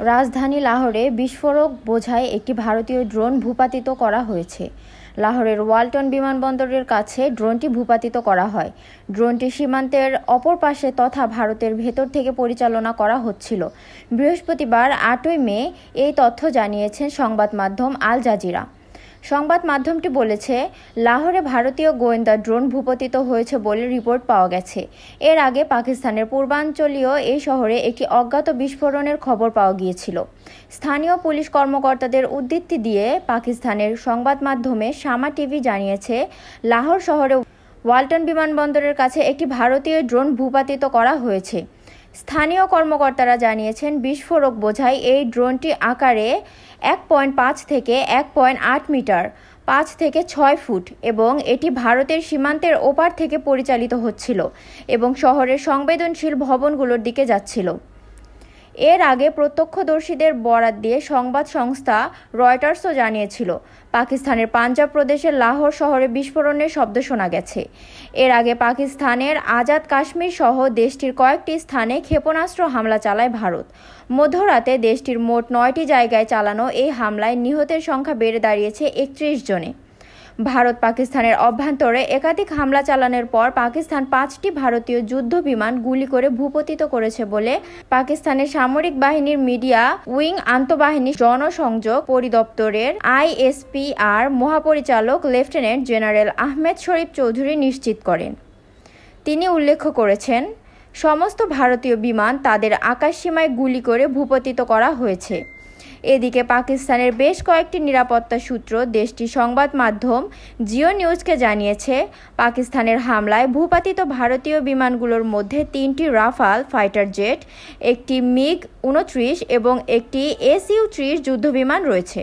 রাজধানী লাহোরে বিস্ফোরক বোঝাই একটি ভারতীয় ড্রোন ভূপাতিত করা হয়েছে। লাহোরের ওয়ালটন বিমানবন্দরের কাছে ড্রোনটি ভূপাতিত করা হয়। ড্রোনটি সীমান্তের অপর পাশে তথা ভারতের ভেতর থেকে পরিচালনা করা হচ্ছিল। বৃহস্পতিবার 8 মে এই তথ্য জানিয়েছেন সংবাদ মাধ্যম আল জাজিরা। সংবাদ মাধ্যমটি বলেছে, লাহোরে ভারতীয় গোয়েন্দা ড্রোন ভূপাতিত হয়েছে বলে রিপোর্ট পাওয়া গেছে। এর আগে পাকিস্তানের পূর্বাঞ্চলীয় এই শহরে একটি অজ্ঞাত বিস্ফোরণের খবর পাওয়া গিয়েছিল। স্থানীয় পুলিশ কর্মকর্তাদের উদ্ধৃতি দিয়ে পাকিস্তানের সংবাদ মাধ্যমে শামা টিভি জানিয়েছে, লাহোর শহরে ওয়ালটন বিমানবন্দরের কাছে একটি ভারতীয় ড্রোন ভূপাতিত করা হয়েছে। স্থানীয় কর্মকর্তারা জানিয়েছেন, বিস্ফোরক বোঝাই এই ড্রোনটি আকারে 1.5 থেকে 1.8 মিটার, 5 থেকে 6 ফুট এবং এটি ভারতের সীমান্তের ওপার থেকে পরিচালিত হচ্ছিল এবং শহরের সংবেদনশীল ভবনগুলোর দিকে যাচ্ছিল। এর আগে প্রত্যক্ষদর্শীদের বরাত দিয়ে সংবাদ সংস্থা রয়টার্সও জানিয়েছিল, পাকিস্তানের পাঞ্জাব প্রদেশের লাহোর শহরে বিস্ফোরণের শব্দ শোনা গেছে। এর আগে পাকিস্তানের আজাদ কাশ্মীর সহ দেশটির কয়েকটি স্থানে ক্ষেপণাস্ত্র হামলা চালায় ভারত। মধ্যরাতে দেশটির মোট 9টি জায়গায় চালানো এই হামলায় নিহতের সংখ্যা বেড়ে দাঁড়িয়েছে 31 জনে। ভারত পাকিস্তানের অভ্যন্তরে একাধিক হামলা চালানোর পর পাকিস্তান 5টি ভারতীয় যুদ্ধ বিমান গুলি করে ভূপাতিত করেছে বলে পাকিস্তানের সামরিক বাহিনীর মিডিয়া উইং আন্তঃবাহিনী জনসংযোগ পরিদপ্তরের ISPR মহাপরিচালক লেফটেন্যান্ট জেনারেল আহমেদ শরীফ চৌধুরী নিশ্চিত করেন। তিনি উল্লেখ করেছেন, সমস্ত ভারতীয় বিমান তাদের আকাশসীমায় গুলি করে ভূপাতিত করা হয়েছে। এদিকে পাকিস্তানের বেশ কয়েকটি নিরাপত্তা সূত্র দেশটির সংবাদ মাধ্যম জিও নিউজকে জানিয়েছে, পাকিস্তানের হামলায় ভূপাতিত ভারতীয় বিমানগুলোর মধ্যে 3টি রাফাল ফাইটার জেট, একটি MiG-29 এবং একটি Su-30 যুদ্ধবিমান রয়েছে।